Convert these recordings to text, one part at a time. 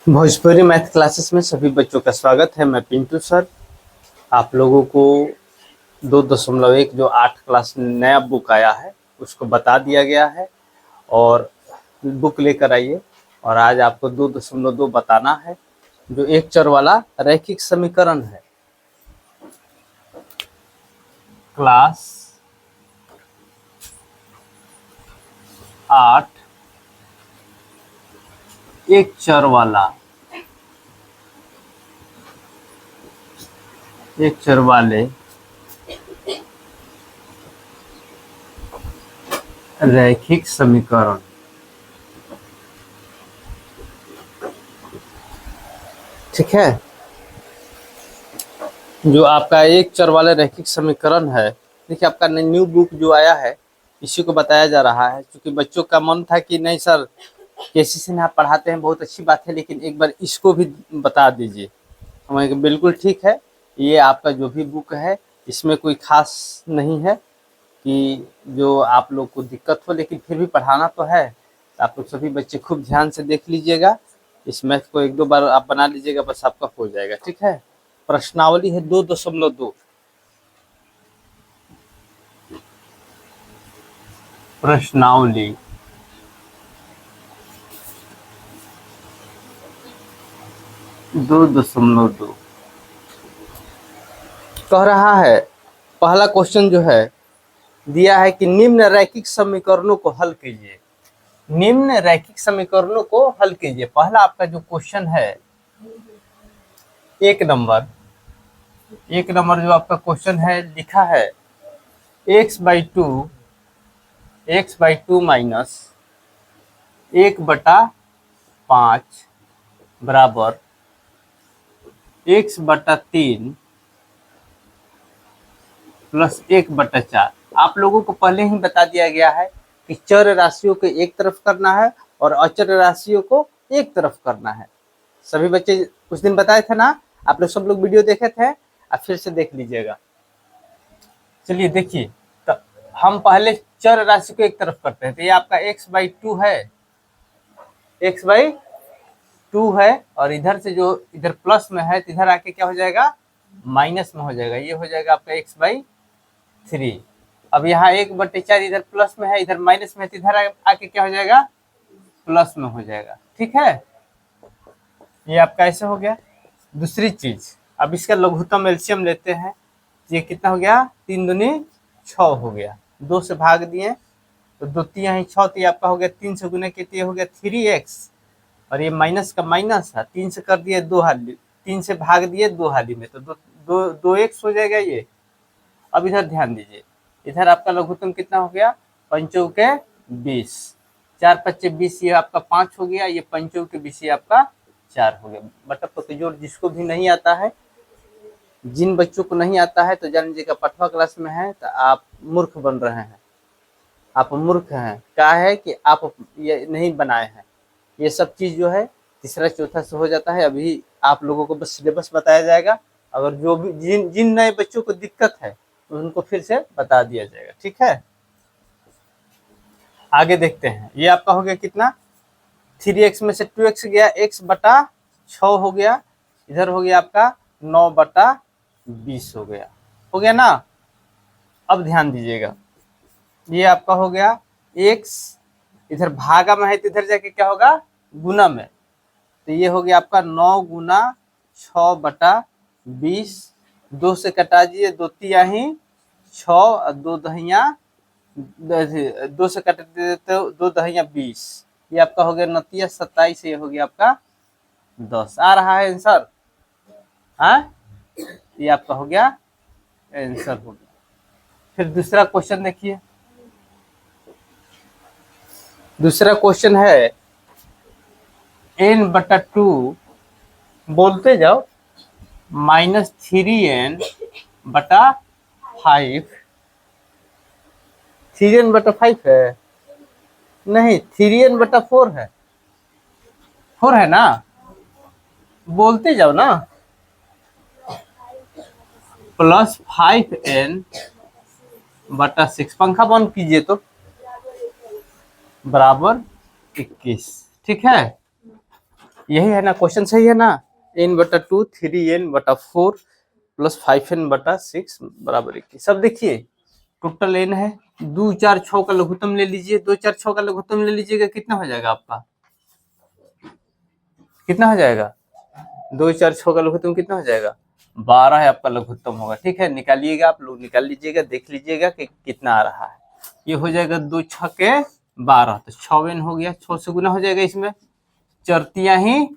Bhojpuri math classes में सभी बच्चों का स्वागत है। मैं पिंटू सर। आप लोगों को 2.1 जो 8 क्लास नया बुक आया है उसको बता दिया गया है और बुक लेकर आइए। और आज आपको 2.2 बताना है जो एक चर वाला रैखिक समीकरण है। क्लास 8 एक चर वाले रैखिक समीकरण। ठीक है, जो आपका एक चर वाला रैखिक समीकरण है। देखिए, आपका न्यू बुक जो आया है इसी को बताया जा रहा है, क्योंकि बच्चों का मन था कि नहीं सर केसी सिन्हा आप पढ़ाते हैं, बहुत अच्छी बात है, लेकिन एक बार इसको भी बता दीजिए। हमें कहा, बिल्कुल ठीक है, ये आपका जो भी बुक है इसमें कोई खास नहीं है कि जो आप लोग को दिक्कत हो, लेकिन फिर भी पढ़ाना तो है। तो आप लोग सभी बच्चे खूब ध्यान से देख लीजिएगा। इस मैथ को 1-2 बार आप बना लीजिएगा, बस आपका हो जाएगा। ठीक है, प्रश्नावली है 2.2। प्रश्नावली 2.2 कह रहा है, पहला क्वेश्चन जो है दिया है कि निम्न रैखिक समीकरणों को हल कीजिए। निम्न रैखिक समीकरणों को हल कीजिए। पहला आपका जो क्वेश्चन है एक नंबर जो आपका क्वेश्चन है लिखा है x/2 माइनस 1/5 बराबर x/3 प्लस 1/4। आप लोगों को पहले ही बता दिया गया है कि चर राशियों को एक तरफ करना है और अचर राशियों को एक तरफ करना है। सभी बच्चे उस दिन बताए थे ना, आप लोग सब लोग वीडियो देखे थे, आप फिर से देख लीजिएगा। चलिए देखिए, तो हम पहले चर राशि को एक तरफ करते हैं। तो ये आपका x/2 है, x/2 है, और इधर से जो इधर प्लस में है तो इधर आके क्या हो जाएगा, माइनस में हो जाएगा। ये हो जाएगा आपका x/3। अब यहाँ 1/4 इधर प्लस में है, इधर माइनस में है, तो इधर आके क्या हो जाएगा, प्लस में हो जाएगा। ठीक है, ये आपका ऐसे हो गया। दूसरी चीज, अब इसका लघुत्तम एलसीएम लेते हैं। ये कितना हो गया, 3 दूनी 6 हो गया। 2 से भाग दिए तो 2 तिया ही 6, तो ये आपका हो गया 3 से गुना कितने हो गया 3x, और ये माइनस का माइनस है, 3 से कर दिए 2 हाली, 3 से भाग दिए 2 हाली में, तो 2x हो जाएगा ये। अब इधर ध्यान दीजिए, इधर आपका लघुत्तम कितना हो गया, 5 20, 4 20, ये आपका 5 हो गया, ये 5 20 ये आपका 4 हो गया। बटा जोड़ जिसको भी नहीं आता है, जिन बच्चों को नहीं आता है तो जान लीजिएगा पठवा क्लास में है तो आप मूर्ख बन रहे हैं। आप मूर्ख हैं, क्या है कि आप ये नहीं बनाए हैं। ये सब चीज जो है तीसरा चौथा से हो जाता है। अभी आप लोगों को बस सिलेबस बताया जाएगा, अगर जो भी जिन नए बच्चों को दिक्कत है उनको फिर से बता दिया जाएगा। ठीक है, आगे देखते हैं। ये आपका हो गया कितना, 3x में से 2x गया, x/6 हो गया, इधर हो गया आपका 9/20 हो गया ना। अब ध्यान दीजिएगा, ये आपका हो गया x, इधर भागा में है तो इधर जाके क्या होगा, गुना में, तो ये हो गया आपका 9 गुना 6/20। 2 से कटा दिए, 2 तिया ही 6 और 2 दहिया 2 से कट देते तो 2 दहिया 20, ये आपका हो गया 29 27, ये हो गया आपका 10। आ रहा है आंसर, हाँ, ये आपका हो गया आंसर हो गया। फिर दूसरा क्वेश्चन देखिए। दूसरा क्वेश्चन है n/2 बोलते जाओ -3n/5। 3n/5 है, नहीं 3n/4 है, 4 है ना, बोलते जाओ ना, प्लस 5n/6, पंखा बंद कीजिए तो, बराबर 21। ठीक है, यही है ना क्वेश्चन, सही है ना। n/2 3n/4 प्लस 5n/6 बराबर 21। सब देखिए टोटल n है, 2 4 6 का लघुत्तम ले लीजिए, 2 4 6 का लघुत्तम ले लीजिएगा, कितना हो जाएगा आपका, कितना हो जाएगा, 2 4 6 का लघुत्तम कितना हो जाएगा, 12 है आपका लघुत्तम होगा। ठीक है, निकालिएगा, आप लोग निकाल लीजिएगा, देख लीजिएगा कि कितना आ रहा है। ये हो जाएगा 2 6 के 12, तो 6n हो गया, 6 से गुना हो जाएगा, इसमें चरतियां ही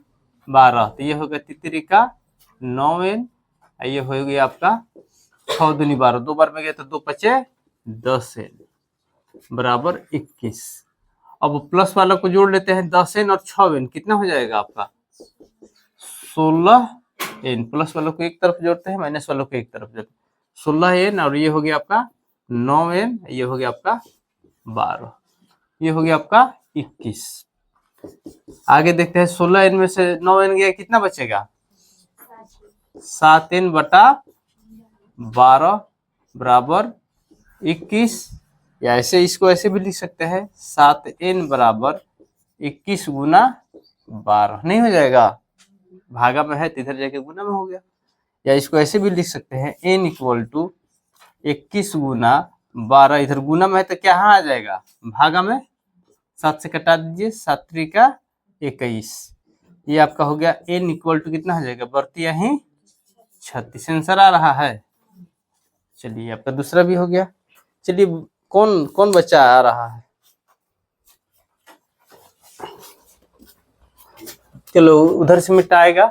12, तो ये होगा तितरी का 9n, ये हो गया आपका 6 दूनी 12, 2 बार में गया तो 2 पचे 10n बराबर 21। अब प्लस वाला को जोड़ लेते हैं, 10n और 6n कितना हो जाएगा आपका 16n। प्लस वालों को एक तरफ जोड़ते हैं, माइनस वालों को एक तरफ जोड़ते हैं, 16n और ये हो गया आपका 9n, ये हो गया आपका 12, ये हो गया आपका 21। आगे देखते हैं, 16n में से 9n गया, कितना बचेगा 7n/12 बराबर 21, या ऐसे इसको ऐसे भी लिख सकते हैं, 7n बराबर 21 गुना 12, नहीं हो जाएगा, भागा में है तो इधर जाके गुना में हो गया। या इसको ऐसे भी लिख सकते हैं, n = 21 गुना 12, इधर गुना में है तो क्या आ जाएगा, भागा में 7 से कटा दीजिए, 7 3 का 21, ये आपका हो गया n = कितना हो जाएगा, बढ़ती ही 36 आंसर आ रहा है। चलिए आपका दूसरा भी हो गया। चलिए कौन कौन बच्चा आ रहा है, चलो उधर से मिटाएगा,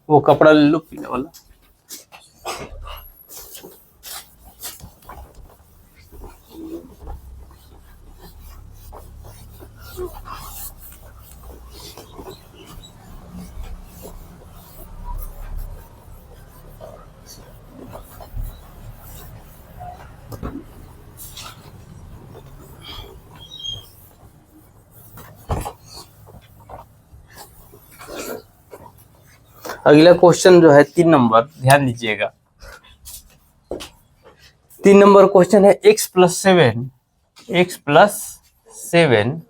वो कपड़ा ले लो पीले वाला। अगला क्वेश्चन जो है 3 नंबर, ध्यान दीजिएगा। 3 नंबर क्वेश्चन है, x + 7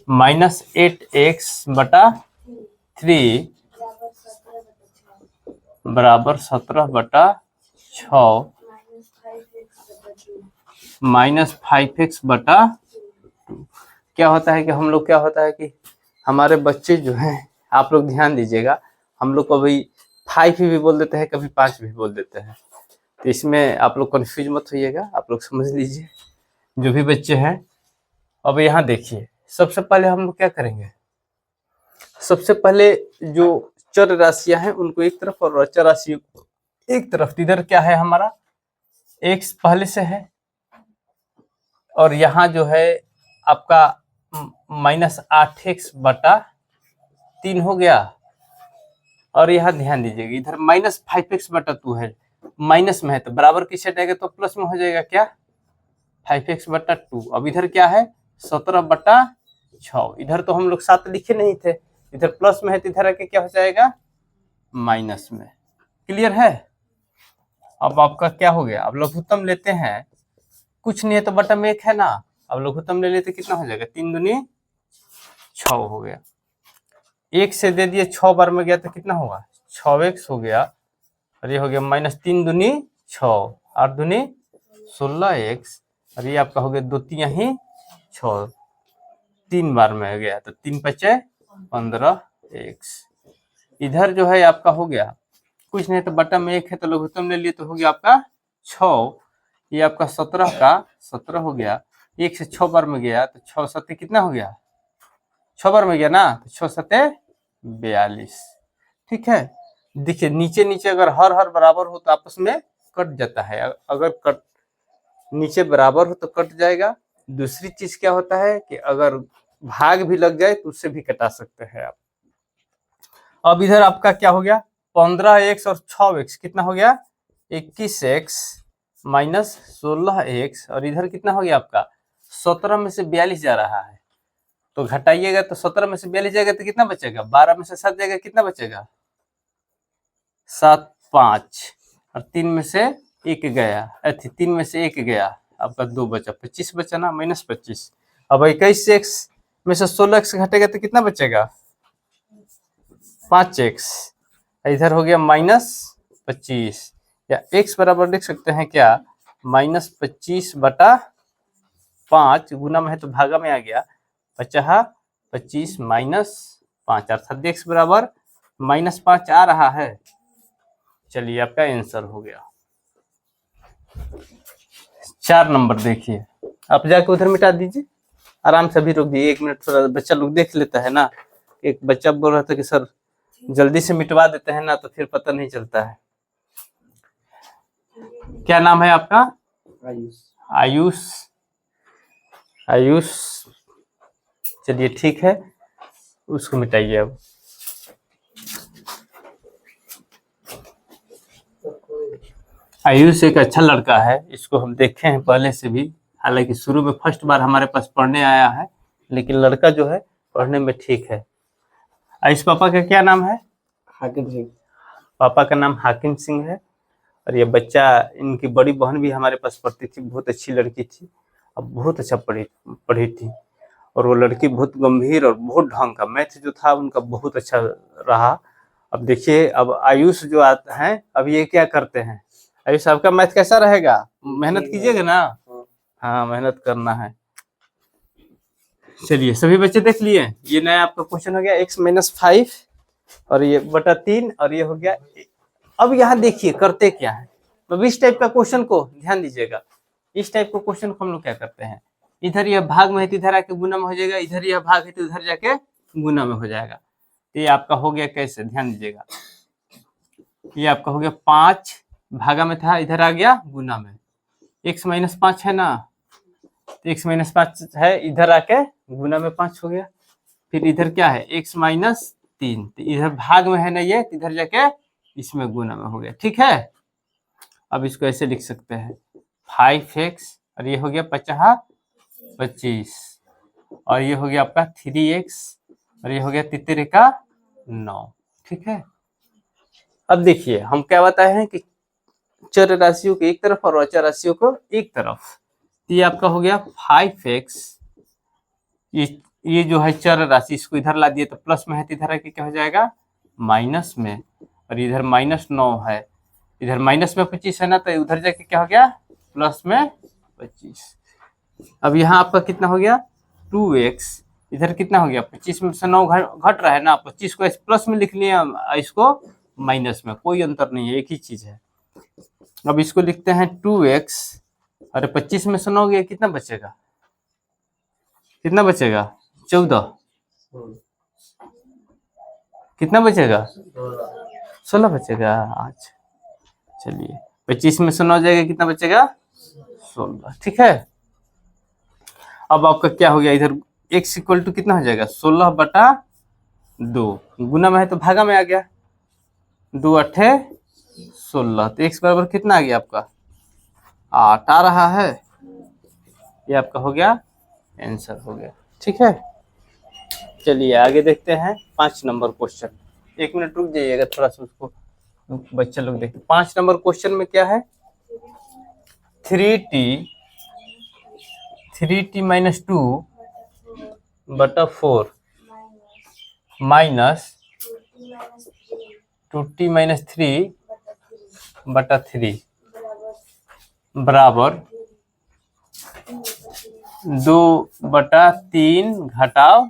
माइनस 8x/3 बराबर 17/6 माइनस 5x/2। क्या होता है कि हम लोग, क्या होता है कि हमारे बच्चे जो हैं, आप लोग ध्यान दीजिएगा, हम लोग कभी 5 भी बोल देते हैं, कभी 5 भी बोल देते हैं, तो इसमें आप लोग कंफ्यूज मत होइएगा, आप लोग समझ लीजिए जो भी बच्चे हैं। अब यहाँ देखिए, सबसे पहले हम लोग क्या करेंगे, सबसे पहले जो चर राशियां हैं उनको एक तरफ और अचर राशि एक तरफ। इधर क्या है हमारा, x पहले से है, और यहाँ जो है आपका माइनस 8x/3 हो गया, और यहाँ ध्यान दीजिएगा, इधर माइनस 5x/2 है, माइनस में है तो बराबर की साइड आएगा तो प्लस में हो जाएगा, क्या 5x/2। अब इधर क्या है 17/6, इधर तो हम लोग 7 लिखे नहीं थे, इधर प्लस में है तो इधर आके क्या हो जाएगा माइनस में। क्लियर है। अब आपका क्या हो गया, अब लघुत्तम लेते हैं, कुछ नहीं है तो बटा में 1 है ना, अब लघुत्तम ले लेते, कितना हो जाएगा 3 दूनी 6 हो गया, 1 से दे दिए, 6 बार में गया तो कितना होगा 6x हो गया, और ये हो गया माइनस 3 दूनी 6, 8 दूनी 16x, और ये आपका हो गया 2 3 ही 6, 3 बार में हो गया तो 3 पचे 15x। इधर जो है आपका हो गया, कुछ नहीं तो बटा में 1 है तो लघुत्तम ले लिए तो हो गया आपका 6, ये आपका 17 का 17 हो गया, 1 से 6 बार में गया तो 6 7 कितना हो गया, 6 बार में गया ना, तो 6 7 42। ठीक है, देखिए नीचे नीचे अगर हर बराबर हो तो आपस में कट जाता है, अगर कट नीचे बराबर हो तो कट जाएगा। दूसरी चीज क्या होता है कि अगर भाग भी लग जाए तो उससे भी कटा सकते हैं आप। अब इधर आपका क्या हो गया 15x और 6x कितना हो गया 21x माइनस 16x, और इधर कितना हो गया आपका 17 में से 42 जा रहा है, तो घटाइएगा तो 17 में से 42 जाएगा तो कितना बचेगा, 12 में से 7 जाएगा कितना बचेगा 7 5, और 3 में से 1 गया, 3 में से 1 गया, आपका 2 बचा, 25 बचा ना, माइनस 25। अब 21x में से 16x घटेगा तो कितना बचेगा? 5x। इधर हो गया -25, या x बराबर लिख सकते हैं क्या? -25/5 गुना में है तो भागा में आ गया 25 -5, अर्थात x बराबर -5 आ रहा है। चलिए आपका आंसर हो गया। 4 नंबर देखिए, आप जाके उधर मिटा दीजिए, आराम से अभी रोक दिए, 1 मिनट थोड़ा बच्चा लोग देख लेता है ना। एक बच्चा बोल रहा था कि सर जल्दी से मिटवा देते हैं ना तो फिर पता नहीं चलता है। क्या नाम है आपका? आयुष। आयुष, चलिए ठीक है, उसको मिटाइए अब। आयुष एक अच्छा लड़का है, इसको हम देखे हैं पहले से भी, हालांकि शुरू में फर्स्ट बार हमारे पास पढ़ने आया है, लेकिन लड़का जो है पढ़ने में ठीक है। आयुष पापा का क्या नाम है? हाकिम सिंह। पापा का नाम हाकिम सिंह है। और ये बच्चा, इनकी बड़ी बहन भी हमारे पास पढ़ती थी, बहुत अच्छी लड़की थी, अब बहुत अच्छा पढ़ी थी। और वो लड़की बहुत गंभीर और बहुत ढंग का, मैथ जो था उनका बहुत अच्छा रहा। अब देखिए, अब आयुष जो आते हैं, अब ये क्या करते हैं? आयुष आपका मैथ कैसा रहेगा? मेहनत कीजिएगा ना? हाँ, मेहनत करना है। चलिए सभी बच्चे देख लिए, ये नया आपका क्वेश्चन हो गया x-5 और ये बटा 3 और ये हो गया। अब यहाँ देखिए करते क्या है, तो इस टाइप का क्वेश्चन को ध्यान दीजिएगा। इस टाइप का क्वेश्चन को हम लोग क्या करते हैं, इधर यह भाग में है तो इधर आके गुना में हो जाएगा, इधर यह भाग है तो इधर जाके गुना में हो जाएगा। तो ये आपका हो गया कैसे, ध्यान दीजिएगा। ये आपका हो गया 5 भागा में था, इधर आ गया गुना में। x-5 है ना, तो x-5 है, इधर आके गुना में 5 हो गया। फिर इधर क्या है, x-3, तो इधर भाग में है ना ये, इधर जाके इसमें गुना में हो गया। ठीक है, अब इसको ऐसे लिख सकते हैं 5x और ये हो गया 25 और ये हो गया आपका 3x और ये हो गया 3 का 9। ठीक है, अब देखिए हम क्या बताए हैं कि चर राशियों को एक तरफ और अचर राशियों को एक तरफ। ये आपका हो गया 5x, ये जो है चर राशि, इसको इधर ला दिए तो प्लस में है तो इधर आके क्या हो जाएगा माइनस में, और इधर -9 है, इधर माइनस में 25 है ना, तो उधर जाके क्या हो गया प्लस में 25। अब यहाँ आपका कितना हो गया 2x, इधर कितना हो गया 25 में से 9 घट रहा है ना, 25 को प्लस में लिख लिया, इसको माइनस में, कोई अंतर नहीं है, एक ही चीज है। अब इसको लिखते हैं 2x, अरे 25 में से 9 गया, कितना बचेगा, कितना बचेगा 14, कितना बचेगा 16 बचेगा आज। चलिए 25 में से 9 जाएगा, कितना बचेगा 16। ठीक है, अब आपका क्या हो गया, इधर x इक्वल टू कितना हो जाएगा 16/2, गुना में है तो भागा में आ गया, 2 8 16, तो x बराबर कितना आ गया आपका 8 आ रहा है। ये आपका हो गया आंसर हो गया। ठीक है, चलिए आगे देखते हैं 5 नंबर क्वेश्चन। 1 मिनट रुक जाइएगा थोड़ा सा, उसको बच्चे लोग देखते। 5 नंबर क्वेश्चन में क्या है, 3t - 2 बटा 4 माइनस 2t - 3 बटा 3 बराबर 2/3 घटाव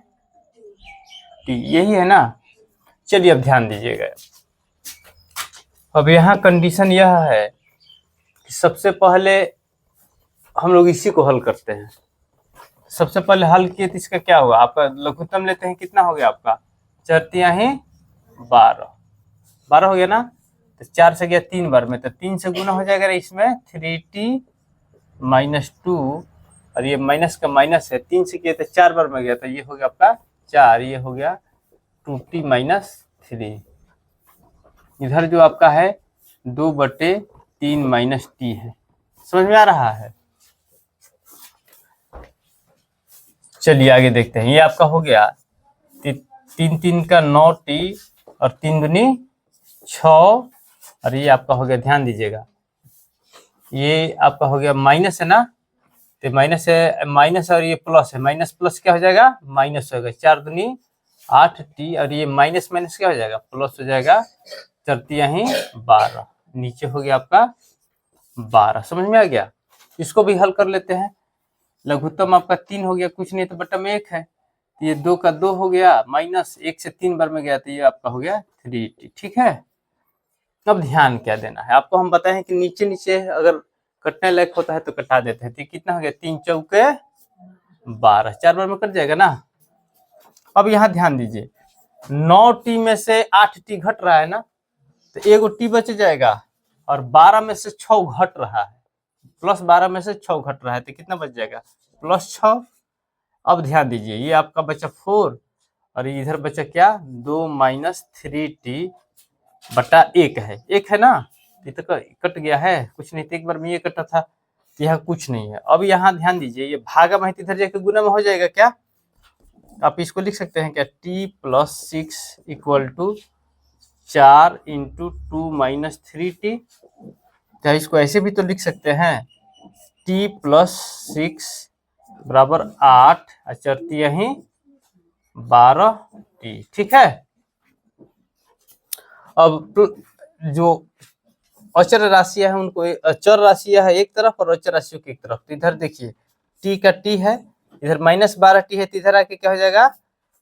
t, यही है ना। चलिए अब ध्यान दीजिएगा, अब यहाँ कंडीशन यह है कि सबसे पहले हम लोग इसी को हल करते हैं। सबसे पहले हल किए तो इसका क्या होगा, आपका लघुत्तम लेते हैं, कितना हो गया आपका 4 तिया ही 12 हो गया ना, तो 4 से गया 3 बार में, तो 3 से गुना हो जाएगा इसमें 3t - 2 और ये माइनस का माइनस है, 3 से किया तो 4 बार में गया, तो ये हो गया आपका 4, ये हो गया 2t - 3। इधर जो आपका है 2/3 - t है, समझ में आ रहा है। चलिए आगे देखते हैं, ये आपका हो गया 3 का 9t और 3 दूनी 6 और ये आपका हो गया, ध्यान दीजिएगा, ये आपका हो गया माइनस है ना, तो माइनस है, माइनस और ये प्लस है, माइनस प्लस क्या हो जाएगा, माइनस होगा, 4 दूनी 8t, और ये माइनस माइनस क्या हो जाएगा, प्लस हो जाएगा, 4 यहीं 12, नीचे हो गया आपका 12। समझ में आ गया। इसको भी हल कर लेते हैं। लघुत्तम आपका 3 हो गया, कुछ नहीं तो बट्टा में 1 है, तो ये 2 का 2 हो गया, माइनस 1 से 3 बार में गया तो ये आपका हो गया 3t। ठीक है। अब ध्यान क्या देना है आपको, हम बताएं कि नीचे नीचे अगर कटने लायक होता है तो कटा देते हैं। तो कितना हो गया, 3 चौके 12, 4 बार में कट जाएगा ना। अब यहाँ ध्यान दीजिए, 9t में से 8t घट रहा है ना, तो एगो t बच जाएगा, और 12 में से 6 घट रहा है, प्लस 12 में से 6 घट रहा है, तो कितना बच जाएगा, +6। अब ध्यान दीजिए, ये आपका बचा 4, और इधर बचा क्या, 2 माइनस 3t बटा 1 है, 1 है ना, ये तो कट गया है, कुछ नहीं, तो एक बार में ये कटा था, तो यहाँ कुछ नहीं है। अब यहाँ ध्यान दीजिए, ये भागा में इधर जाके गुना में हो जाएगा क्या, आप इसको लिख सकते हैं क्या, t + 6 = 4 × 2 - 3t। क्या इसको ऐसे भी तो लिख सकते हैं, t + 6 = 8, और यहीं 12t। ठीक है। अब जो अचर राशियां हैं उनको, अचर राशियां है एक तरफ और अचर राशियों की एक तरफ। तो इधर देखिए, t का t है, इधर -12t है, तो इधर आके क्या हो जाएगा,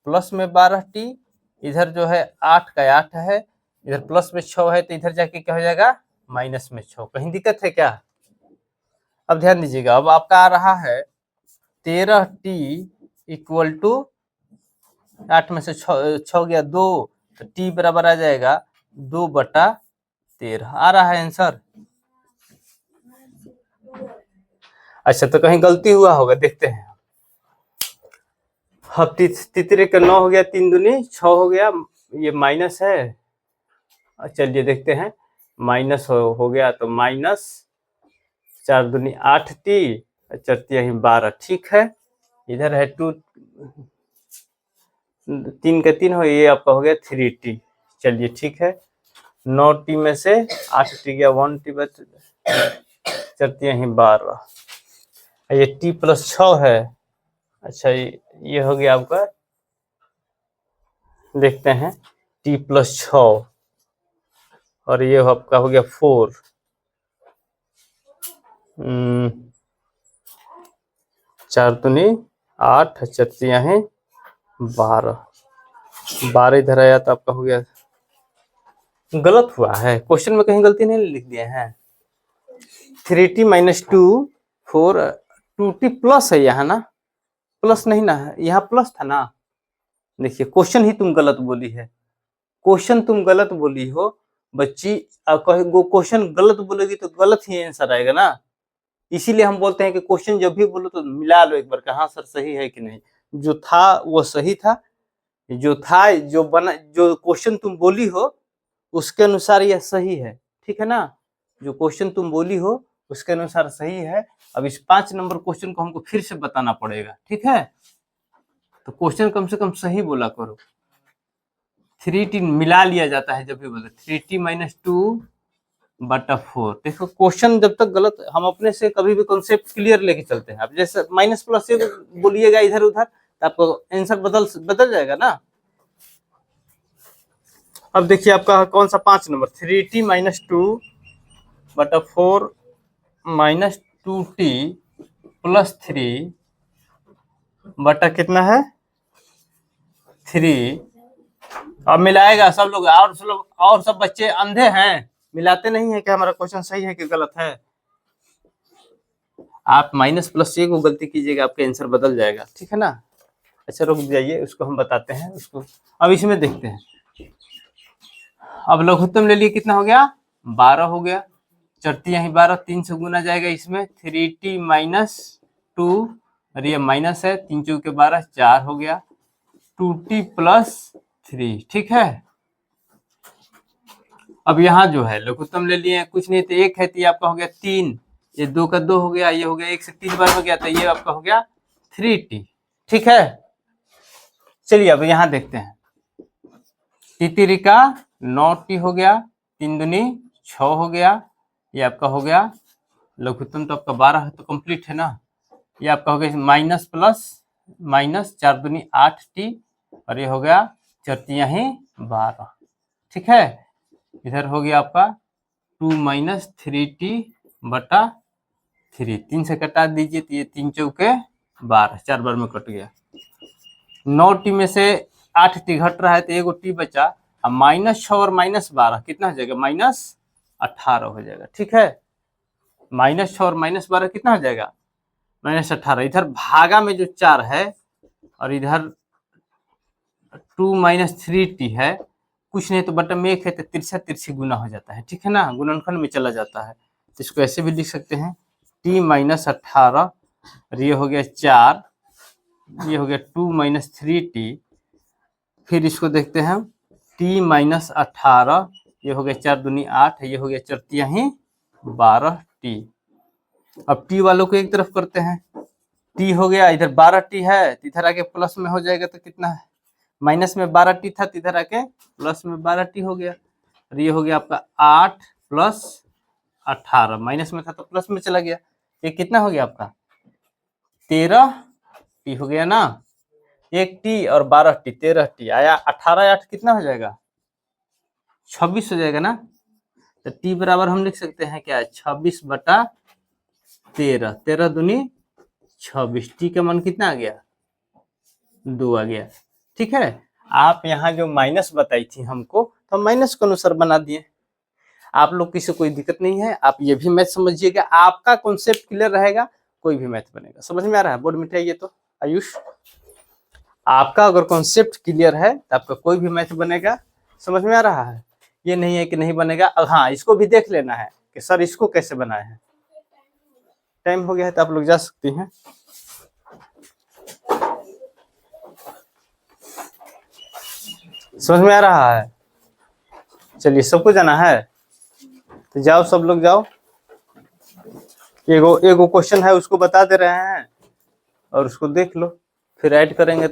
प्लस में 12t, इधर जो है 8 का 8 है, इधर प्लस में 6 है, तो इधर जाके क्या हो जाएगा, माइनस में 6। कहीं दिक्कत है क्या। अब ध्यान दीजिएगा, अब आपका आ रहा है 13t = 8 में से 6 गया 2, तो t बराबर आ जाएगा 2/13। आ रहा है आंसर। अच्छा, तो कहीं गलती हुआ होगा, देखते हैं। अब तितरे का 9 हो गया, 3 दूनी 6 हो गया, ये माइनस है, चलिए देखते हैं, माइनस हो गया, तो -4 दूनी 8t, 4 यहीं 12। ठीक है। इधर है 2, 3 का 3 हो, ये आपका हो गया 3t। चलिए ठीक है, 9t में से 8t गया, 1t बच, 4 यहीं 12, ये t + 6 है। अच्छा, ये हो गया आपका, देखते हैं, t + 6, और ये आपका हो गया 4, 4 दूनी 8, 4 यहीं 12 इधर आया, तो आपका हो गया, गलत हुआ है, क्वेश्चन में कहीं गलती नहीं लिख दिए हैं। 3t - 2 4, 2t प्लस है यहाँ ना, प्लस नहीं ना, यहाँ प्लस था ना। देखिए, क्वेश्चन ही तुम गलत बोली है, क्वेश्चन तुम गलत बोली हो बच्ची, क्वेश्चन गलत बोलेगी तो गलत ही आंसर आएगा ना। इसीलिए हम बोलते हैं कि क्वेश्चन जब भी बोलो तो मिला लो एक बार, कहाँ सर सही है कि नहीं। जो था वो सही था, जो था, जो बना, जो क्वेश्चन तुम बोली हो उसके अनुसार यह सही है। ठीक है ना, जो क्वेश्चन तुम बोली हो उसके अनुसार सही है। अब इस 5 नंबर क्वेश्चन को हमको फिर से बताना पड़ेगा। ठीक है, तो क्वेश्चन कम से कम सही बोला करो। 3t मिला लिया जाता है जब भी बोले, 3t - 2/4। देखो, क्वेश्चन जब तक गलत, हम अपने से कभी भी कॉन्सेप्ट क्लियर लेके चलते हैं। अब जैसे माइनस प्लस से बोलिएगा इधर उधर, तो आपको आंसर बदल जाएगा ना। अब देखिए आपका कौन सा 5 नंबर, 3t - 2/4 - 2t + 3 बटा कितना है 3। अब मिलाएगा सब लोग, और सब बच्चे अंधे हैं, मिलाते नहीं है कि हमारा क्वेश्चन सही है कि गलत है। आप माइनस प्लस से को गलती कीजिएगा, आपका आंसर बदल जाएगा। ठीक है ना। अच्छा, रुक जाइए, उसको हम बताते हैं उसको। अब इसमें देखते हैं, अब लघुत्तम ले लिए, कितना हो गया, 12 हो गया, चरती यहीं 12, 3 से गुना जाएगा इसमें, 3t - 2, और ये माइनस है, 3 चौके 12, 4 हो गया, 2t + 3। ठीक है। अब यहाँ जो है लघुत्तम ले लिए, कुछ नहीं तो 1 है, तो ये आपका हो गया 3, ये 2 का 2 हो गया, ये हो गया 1 से 3 बार हो गया, तो ये आपका हो गया 3t। ठीक है। चलिए अब यहाँ देखते हैं, तितरी का 9t हो गया, 3 दूनी 6 हो गया, ये आपका हो गया लघुत्तम, तो आपका 12 है, तो कंप्लीट है ना। ये आपका हो गया माइनस प्लस माइनस, 4 दूनी 8t, और ये हो गया 4 ही 12। ठीक है, इधर हो गया आपका 2 माइनस 3t बटा 3, 3 से कटा दीजिए तो ये 3 चौके 12, 4 बार में कट गया। 9t में से 8t घट रहा है तो एगो t बचा। अब -6 और -12 कितना हो जाएगा? -18 हो जाएगा। ठीक है, -6 और -12 कितना हो जाएगा? -18। इधर भागा में जो 4 है और इधर 2 माइनस 3t है, कुछ नहीं तो बटन में 1 है तो तिरछा तिरछी गुना हो जाता है। ठीक है ना, गुणनखंड में चला जाता है। तो इसको ऐसे भी लिख सकते हैं, t माइनस 18, और ये हो गया 4, ये हो गया 2 माइनस 3t। फिर इसको देखते हैं, t माइनस 18, ये हो गया 4 दूनी 8, ये हो गया 4 ही 12t। अब t वालों को एक तरफ करते हैं, t हो गया, इधर 12t है तो इधर आके प्लस में हो जाएगा, तो कितना है? माइनस में 12t था तो इधर आके प्लस में 12t हो गया, और ये हो गया आपका 8 प्लस 18, माइनस में था तो प्लस में चला गया। ये कितना हो गया आपका? 13t हो गया ना, 1t और 12t, 13t आया। 18 8 कितना हो जाएगा? 26 हो जाएगा ना। तो t बराबर हम लिख सकते हैं क्या? 26 बटा 13, 13 दूनी 26, t का मान कितना आ गया? 2 आ गया। ठीक है, आप यहाँ जो माइनस बताई थी हमको, तो हम माइनस के अनुसार बना दिए। आप लोग किसी कोई दिक्कत नहीं है, आप ये भी मैथ समझिएगा, आपका कॉन्सेप्ट क्लियर रहेगा, कोई भी मैथ बनेगा। समझ में आ रहा है? बोर्ड मिटाइए तो आयुष, आपका अगर कॉन्सेप्ट क्लियर है तो आपका कोई भी मैथ बनेगा। समझ में आ रहा है? ये नहीं है कि नहीं बनेगा। अब हाँ, इसको भी देख लेना है कि सर इसको कैसे बनाए हैं। टाइम हो गया है तो आप लोग जा सकती हैं। समझ में आ रहा है? चलिए, सबको जाना है तो जाओ, सब लोग जाओ। एगो क्वेश्चन है उसको बता दे रहे हैं और उसको देख लो, फिर ऐड करेंगे।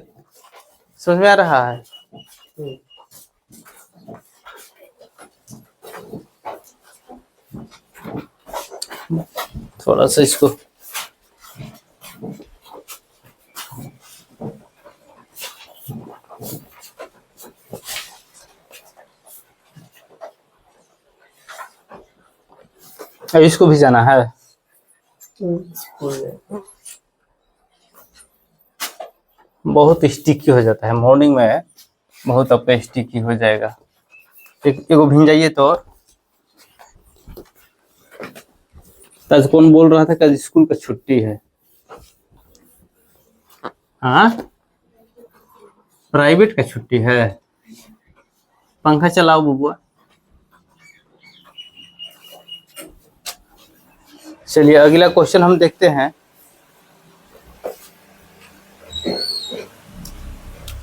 समझ में आ रहा है? थोड़ा सा इसको इसको भी जाना है। बहुत स्टिकी हो जाता है मॉर्निंग में, बहुत आपका स्टिकी हो जाएगा। एगो भिन जाइए तो। आज कौन बोल रहा था कल स्कूल का छुट्टी है? हाँ, प्राइवेट का छुट्टी है। पंखा चलाओ बुबुआ। चलिए, अगला क्वेश्चन हम देखते हैं।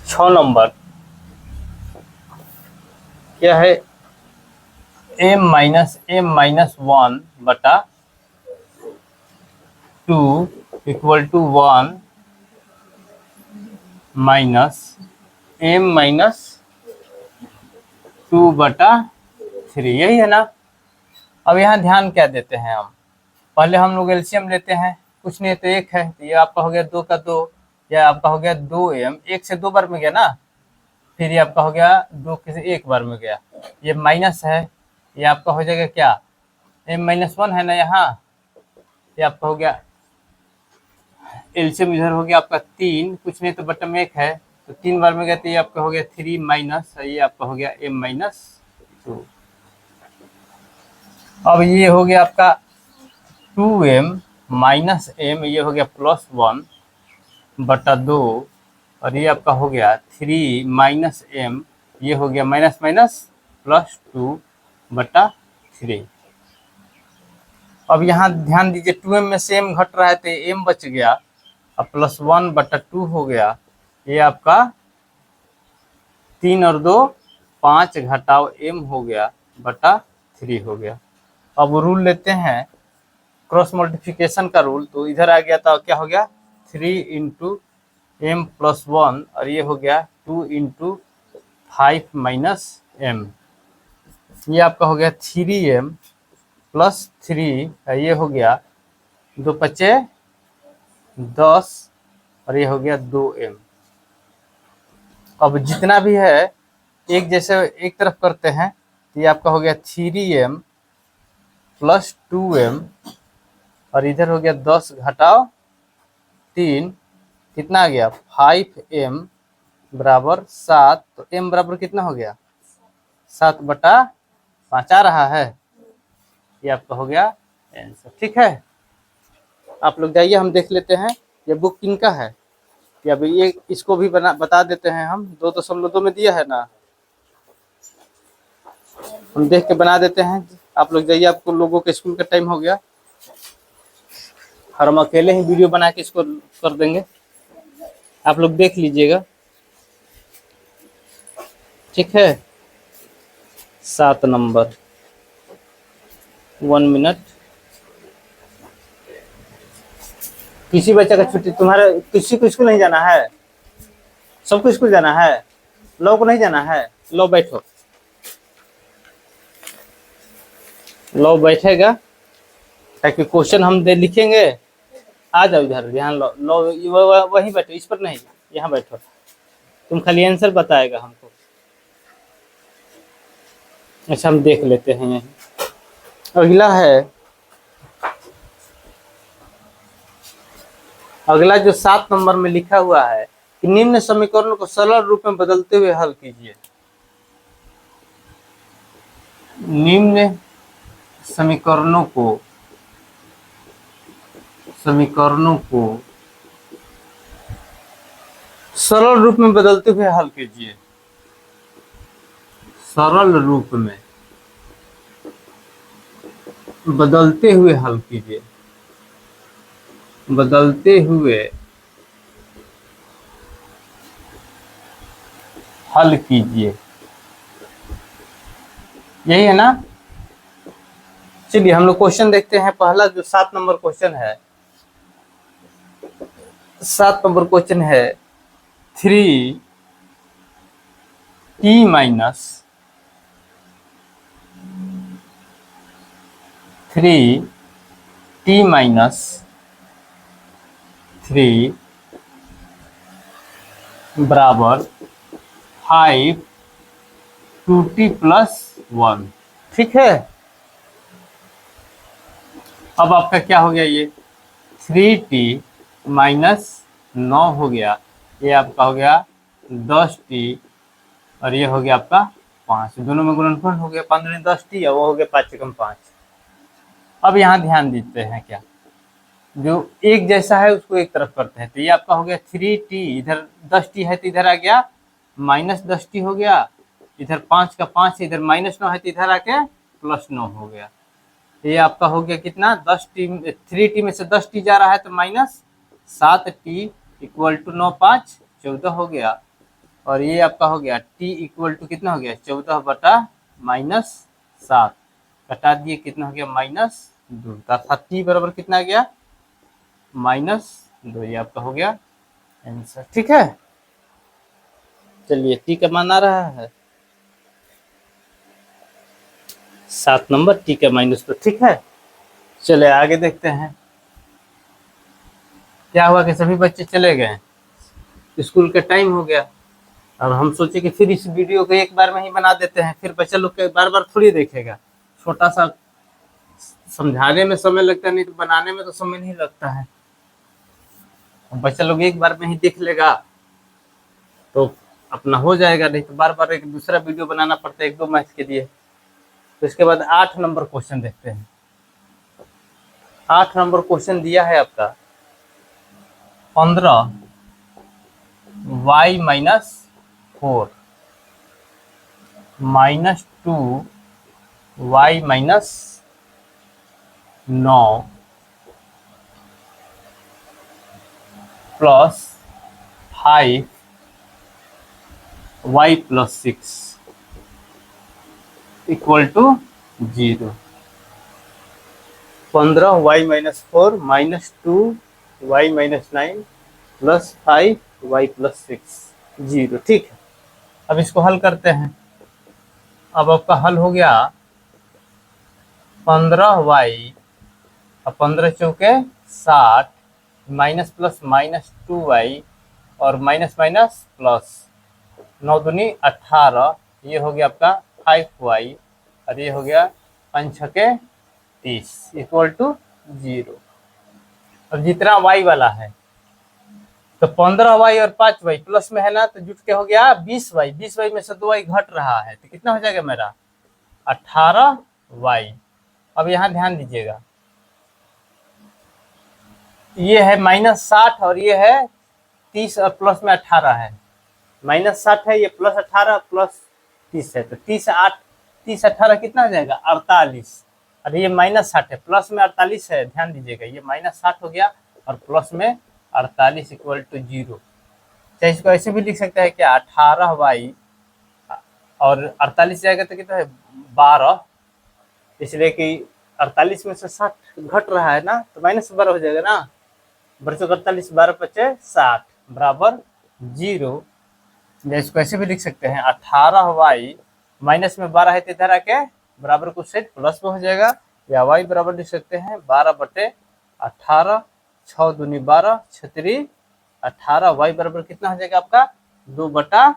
6 नंबर क्या है? m माइनस 1 बटा 2 equal to 1 minus m minus 2 बटा 3, यही है ना। अब यहाँ ध्यान क्या देते हैं हम? पहले हम लोग एलसीएम लेते हैं, कुछ नहीं तो 1 है तो ये आपका हो गया 2 का 2, या आपका हो गया 2m, 1 से 2 बार में गया ना, फिर ये आपका हो गया 2 से 1 बार में गया। ये माइनस है, ये आपका हो जाएगा क्या? m माइनस 1 है ना यहाँ, ये आपका हो गया एलसीएम इधर हो गया आपका 3, कुछ नहीं तो बटन में 1 है तो 3 बार में गया तो ये आपका हो गया 3 माइनस, ये आपका हो गया m माइनस 2। अब ये हो गया आपका 2m माइनस m, ये हो गया प्लस 1 बटा 2, और ये आपका हो गया 3 माइनस m, ये हो गया माइनस माइनस प्लस 2 बटा 3। अब यहाँ ध्यान दीजिए, 2m में से m घट रहा है तो m बच गया, अब प्लस 1 बटा 2 हो गया। ये आपका 3 और 2 5 घटाओ m हो गया बटा 3 हो गया। अब रूल लेते हैं क्रॉस मल्टीप्लिकेशन का रूल, तो इधर आ गया था, क्या हो गया? 3 इंटू m प्लस 1, और ये हो गया 2 इंटू 5 माइनस m, ये आपका हो गया 3m प्लस 3, ये हो गया 2 5 10 और ये हो गया 2m। अब जितना भी है एक जैसे एक तरफ करते हैं तो ये आपका हो गया 3m प्लस 2m और इधर हो गया 10 घटाओ 3 कितना आ गया 5m बराबर 7। तो m बराबर कितना हो गया 7/5 आ रहा है। ये आपका हो गया आंसर। ठीक है, आप लोग जाइए, हम देख लेते हैं ये बुक किनका है। कि अभी ये इसको भी बता देते हैं हम। 2.2 में दिया है ना, हम देख के बना देते हैं। आप लोग जाइए, आपको लोगों के स्कूल का टाइम हो गया और हम अकेले ही वीडियो बना के इसको कर देंगे। आप लोग देख लीजिएगा। ठीक है, 7 नंबर 1 मिनट। किसी बच्चे का छुट्टी? तुम्हारे किसी को स्कूल नहीं जाना है? सबको स्कूल जाना है? लो को नहीं जाना है? लो बैठो, लो बैठेगा ताकि क्वेश्चन हम दे लिखेंगे। आ जाओ इधर, ध्यान लो, लो वहीं बैठो, इस पर नहीं, यहाँ बैठो। तुम खाली आंसर बताएगा हमको। अच्छा, हम देख लेते हैं। यहीं अगला है, अगला जो 7 नंबर में लिखा हुआ है कि निम्न समीकरणों को सरल रूप में बदलते हुए हल कीजिए। निम्न समीकरणों को सरल रूप में बदलते हुए हल कीजिए। सरल रूप में बदलते हुए हल कीजिए। बदलते हुए हल कीजिए, यही है ना। चलिए हम लोग क्वेश्चन देखते हैं। पहला जो 7 नंबर क्वेश्चन है, 7 नंबर क्वेश्चन है 3t माइनस 3 बराबर 5 2t प्लस 1। ठीक है, अब आपका क्या हो गया, ये 3t माइनस 9 हो गया, ये आपका हो गया 10t और ये हो गया आपका 5। दोनों में गुणनफल हो गया 15 10t और वो हो गया 5 × 5। अब यहाँ ध्यान देते हैं, क्या जो एक जैसा है उसको एक तरफ करते हैं। तो ये आपका हो गया 3t, इधर 10t है तो इधर आ गया माइनस 10t हो गया, इधर 5 का 5 इधर माइनस 9 है तो इधर आके प्लस 9 हो गया। ये आपका हो गया कितना 10t, 3t में से 10t जा रहा है तो माइनस 7t इक्वल टू 9 5 14 हो गया। और ये आपका हो गया t इक्वल टू कितना हो गया 14/-7 कटा दिए, कितना हो गया -2। अर्थात t बराबर कितना आ गया -2। ये आपका हो गया आंसर। ठीक है, चलिए t का मान आ रहा है 7 नंबर, t का -2। ठीक है, चले आगे देखते हैं। क्या हुआ कि सभी बच्चे चले गए, स्कूल का टाइम हो गया। अब हम सोचे कि फिर इस वीडियो को एक बार में ही बना देते हैं, फिर बच्चा लोग के बार बार थोड़ी देखेगा। छोटा सा समझाने में समय लगता है, नहीं तो बनाने में तो समय नहीं लगता है। बच्चा लोग एक बार में ही देख लेगा तो अपना हो जाएगा, नहीं तो बार बार एक दूसरा वीडियो बनाना पड़ता है 1-2 मैथ के लिए। तो इसके बाद 8 नंबर क्वेश्चन देखते हैं। 8 नंबर क्वेश्चन दिया है आपका 15y - 4 -2y - 9 plus 5y + 6 equal to 0। 15y - 4 -2y - 9 plus 5y + 6 0। ठीक है, अब इसको हल करते हैं। अब आपका हल हो गया 15y और 15 × 4 = 60 माइनस प्लस माइनस 2y और माइनस माइनस प्लस 9 दूनी 18, ये हो गया आपका 5y और ये हो गया 5 छके 30 इक्वल टू 0। अब जितना y वाला है तो 15y और 5y प्लस में है ना, तो जुट के हो गया 20y। 20y में से 2y घट रहा है तो कितना हो जाएगा मेरा 18y। अब यहाँ ध्यान दीजिएगा, ये है -60 और ये है 30 और प्लस में 18 है। -60 है, ये प्लस 18 प्लस 30 है, तो 30 18 कितना हो जाएगा 48। और ये -60 है, प्लस में 48 है, ध्यान दीजिएगा ये -60 हो गया और प्लस में 48 इक्वल टू 0। चाहे इसको ऐसे भी लिख सकते हैं क्या 18y और 48 जाएगा तो कितना है 12, इसलिए कि 48 में से 60 घट रहा है ना, तो -12 हो जाएगा ना। 48 12 पचे 60 बराबर 0। इसको ऐसे भी लिख सकते हैं 18y माइनस में 12 है तो इधर आके बराबर को सेट प्लस में हो जाएगा, या y बराबर लिख सकते हैं 12/18, 6 दूनी 12 छतरी 18, y बराबर कितना हो जाएगा आपका 2/3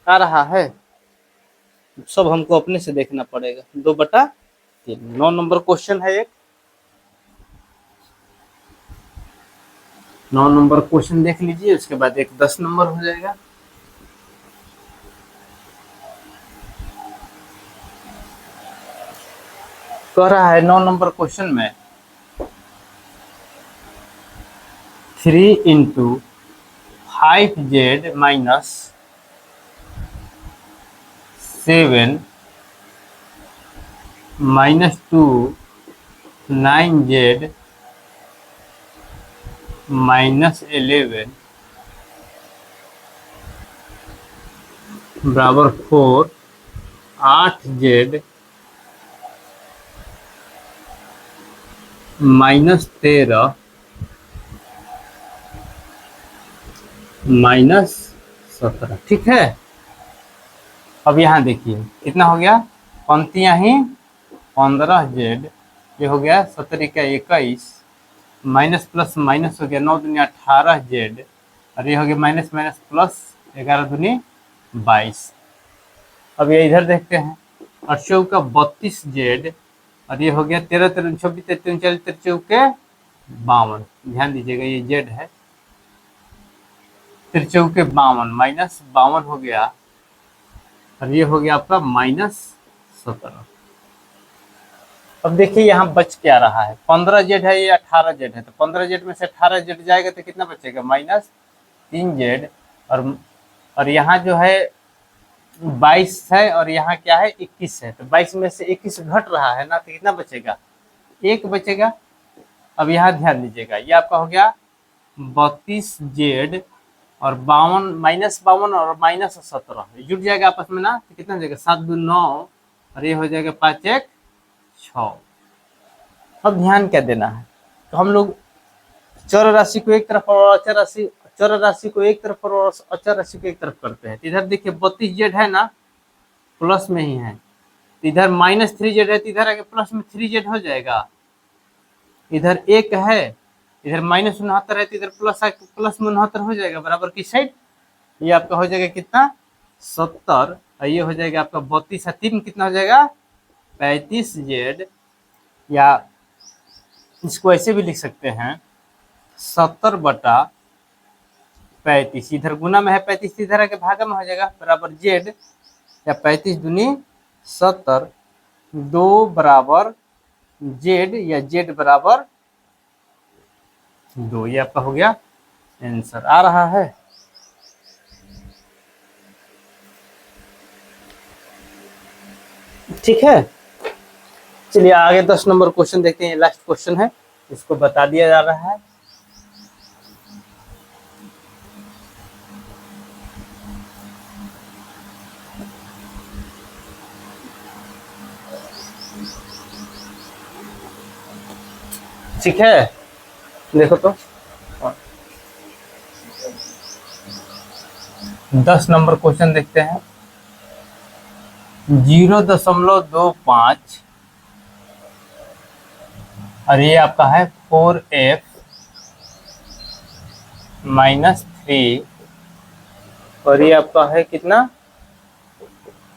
आ रहा है। सब हमको अपने से देखना पड़ेगा, 2/3। 9 नंबर क्वेश्चन है एक, 9 नंबर क्वेश्चन देख लीजिए, उसके बाद एक 10 नंबर हो जाएगा। कह रहा है 9 नंबर क्वेश्चन में 3 × 5z - 7 - 2 9z -11 बराबर 4 8z -13 -17। ठीक है, अब यहाँ देखिए कितना हो गया, पंक्तियाँ ही 15z, ये हो गया 17 का 21, माइनस प्लस माइनस हो गया 9 दूनी 18z और ये हो गया माइनस माइनस प्लस 11 दूनी 22। अब ये इधर देखते हैं 8 चौका 32z और ये हो गया 13 13 26 33 40 13 चौके 52। ध्यान दीजिएगा ये z है, 13 चौके 52 -52 हो गया और ये हो गया आपका -17। अब देखिए यहाँ बच क्या रहा है, 15z है, ये 18z है, तो 15z में से 18z जाएगा तो कितना बचेगा -3z और यहाँ जो है 22 है और यहाँ क्या है 21 है, तो 22 में से 21 घट रहा है ना, तो कितना बचेगा 1 बचेगा। अब यहाँ ध्यान दीजिएगा, ये आपका हो गया 32z और 52 और -17 जुट जाएगा आपस में ना, तो कितना हो जाएगा 7 2 9 और ये हो जाएगा 5 1 6। अब ध्यान क्या देना है, तो हम लोग चर राशि को एक तरफ और अचर राशि को एक तरफ और अचर राशि को एक तरफ करते हैं। इधर देखिए 32z है ना, प्लस में ही है, इधर -3z है तो इधर आके प्लस में 3z हो जाएगा। इधर 1 है, इधर -69 है तो इधर प्लस में 69 हो जाएगा, बराबर की साइड। ये आपका हो जाएगा कितना 70 और ये हो जाएगा आपका 32 और 3 कितना हो जाएगा 35z, या इसको ऐसे भी लिख सकते हैं 70/35। इधर गुना में है 35, इधर आके भागा में हो जाएगा बराबर z, या 35 दूनी 70 2 बराबर z, या z बराबर 2। ये आपका हो गया आंसर आ रहा है। ठीक है, चलिए आगे 10 नंबर क्वेश्चन देखते हैं, लास्ट क्वेश्चन है, इसको बता दिया जा रहा है। ठीक है, देखो तो 10 नंबर क्वेश्चन देखते हैं। 0.25 और ये आपका है 4f -3 और ये आपका है कितना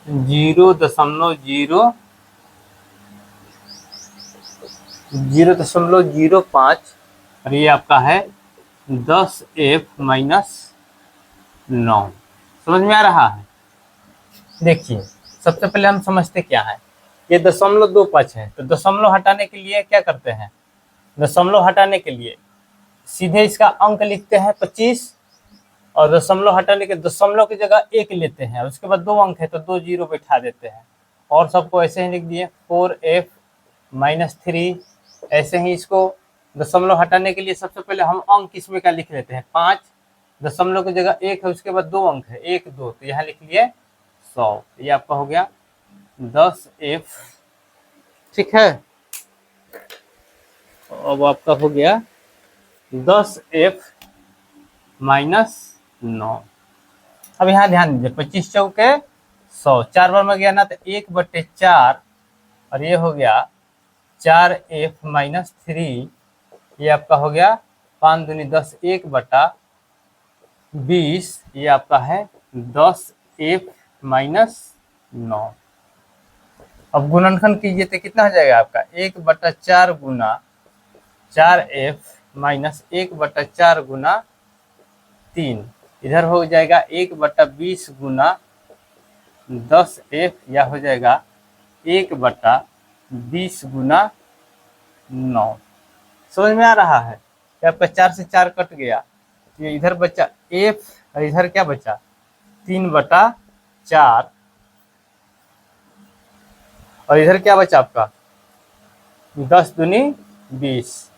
0.05 और ये आपका है 10f-9। समझ में आ रहा है? देखिए सबसे पहले हम समझते क्या है, ये 0.25 है, तो दशमलव हटाने के लिए क्या करते हैं, दशमलव हटाने के लिए सीधे इसका अंक लिखते हैं 25 और दशमलव हटाने के दशमलव की जगह 1 लेते हैं, उसके बाद 2 अंक है तो 2 जीरो बैठा देते हैं और सबको ऐसे ही लिख दिए 4f-3। ऐसे ही इसको दशमलव हटाने के लिए सबसे पहले हम अंक इसमें का लिख लेते हैं 5, दशमलव की जगह 1 है उसके बाद 2 अंक है 1 2, तो यहाँ लिख लिए 100। ये आपका हो गया 10f। ठीक है, अब आपका हो गया 10f-9। अब यहाँ ध्यान दीजिए 25 चौके 100, 4 बार में गया ना तो 1/4 और ये हो गया 4f-3। ये आपका हो गया 5 दूनी 10, 1/20। ये आपका है 10f-9। अब गुणनखंड कीजिए तो कितना हो जाएगा आपका 1/4 गुना 4f-1/4 गुना 3, इधर हो जाएगा 1/20 गुना 10f, या हो जाएगा 1/20 गुना 9। समझ में आ रहा है कि आपका 4 से 4 कट गया, ये इधर बचा f और इधर क्या बचा 3/4 और इधर क्या बचा आपका 10 दूनी 20,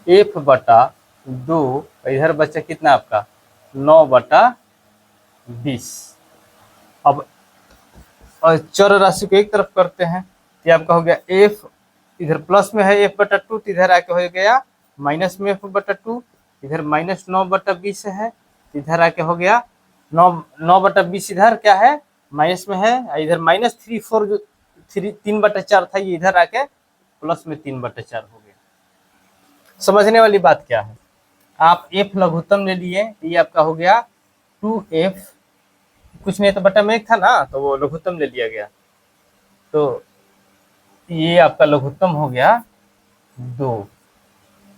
f/2 और इधर बचा कितना आपका 9/20। अब चर राशि को एक तरफ करते हैं, ये आपका हो गया f, इधर प्लस में है f/2 तो इधर आके हो गया माइनस में f/2, इधर -9/20 है, इधर आके हो गया 9/20, इधर क्या है माइनस में है, इधर -3/4 जो 3/4 था ये इधर आके प्लस में 3/4 हो गया। समझने वाली बात क्या है, आप f लघुत्तम ले लिए, ये आपका हो गया 2f, कुछ नहीं तो बटा में 1 था ना तो वो लघुत्तम ले लिया गया, तो ये आपका लघुत्तम हो गया 2।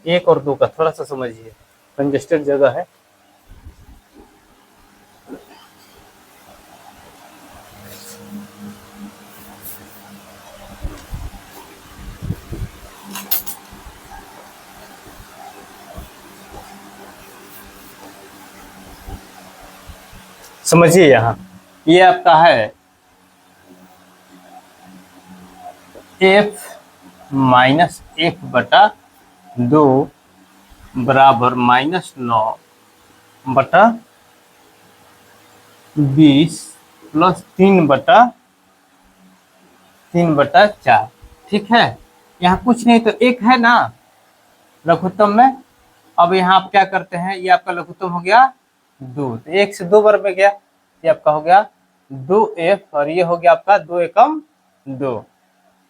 1 और 2 का थोड़ा सा समझिए, कंजेस्टेड जगह है। समझिए यहाँ ये आपका है f-f/2 बराबर -9/20 प्लस 3/4। ठीक है, यहाँ कुछ नहीं तो 1 है ना लघुत्तम में। अब यहाँ आप क्या करते हैं, ये आपका लघुत्तम हो गया 2, तो 1 से 2 बार में गया, ये आपका हो गया 2f और ये हो गया आपका 2 एकम 2,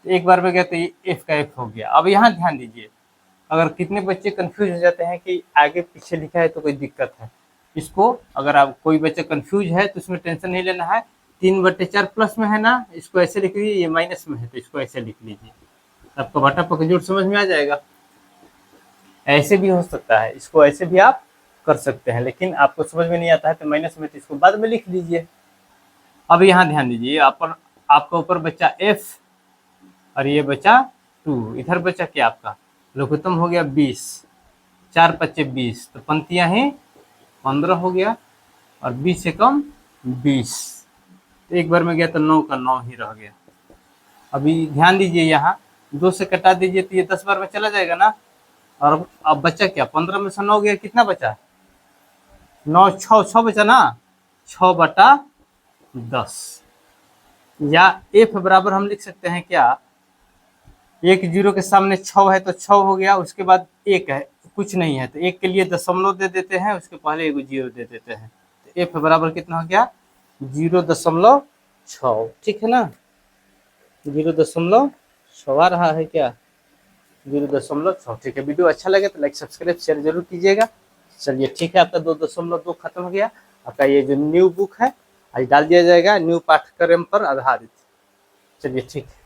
एक बार में गया तो ये f का f हो गया। अब यहाँ ध्यान दीजिए, अगर कितने बच्चे कंफ्यूज हो जाते हैं कि आगे पीछे लिखा है तो कोई दिक्कत है, इसको अगर आप कोई बच्चा कंफ्यूज है तो उसमें टेंशन नहीं लेना है। 3/4 प्लस में है ना, इसको ऐसे लिख लीजिए, ये माइनस में है तो इसको ऐसे लिख लीजिए, आपको बटा पकजोड़ समझ में आ जाएगा। ऐसे भी हो सकता है, इसको ऐसे भी आप कर सकते हैं, लेकिन आपको समझ में नहीं आता है तो माइनस में, तो इसको बाद में लिख दीजिए। अब यहाँ ध्यान दीजिए, आपका ऊपर बचा f और ये बचा 2, इधर बचा क्या आपका लघुत्तम हो गया 20, 4×5 = 20, तो पंक्तियां ही 15 हो गया और 20 से कम 20, तो एक बार में गया तो 9 का 9 ही रह गया। अभी ध्यान दीजिए, यहाँ 2 से कटा दीजिए तो ये 10 बार में चला जाएगा ना, और अब बचा क्या 15 में से 9 गया, कितना बचा 9, 6 बचा ना, 6/10, या f बराबर हम लिख सकते हैं क्या, 1 0 के सामने 6 है तो 6 हो गया, उसके बाद 1 है कुछ नहीं है तो 1 के लिए दशमलव दे देते हैं, उसके पहले 1 0 दे देते हैं, तो f बराबर कितना हो गया 0.6। ठीक है ना, 0.6 आ रहा है क्या, 0.6। ठीक है, वीडियो अच्छा लगे तो लाइक सब्सक्राइब शेयर जरूर कीजिएगा। चलिए ठीक है, आपका 2.2 खत्म हो गया। आपका ये जो न्यू बुक है आज डाल दिया जाएगा, न्यू पाठ्यक्रम पर आधारित। चलिए ठीक है।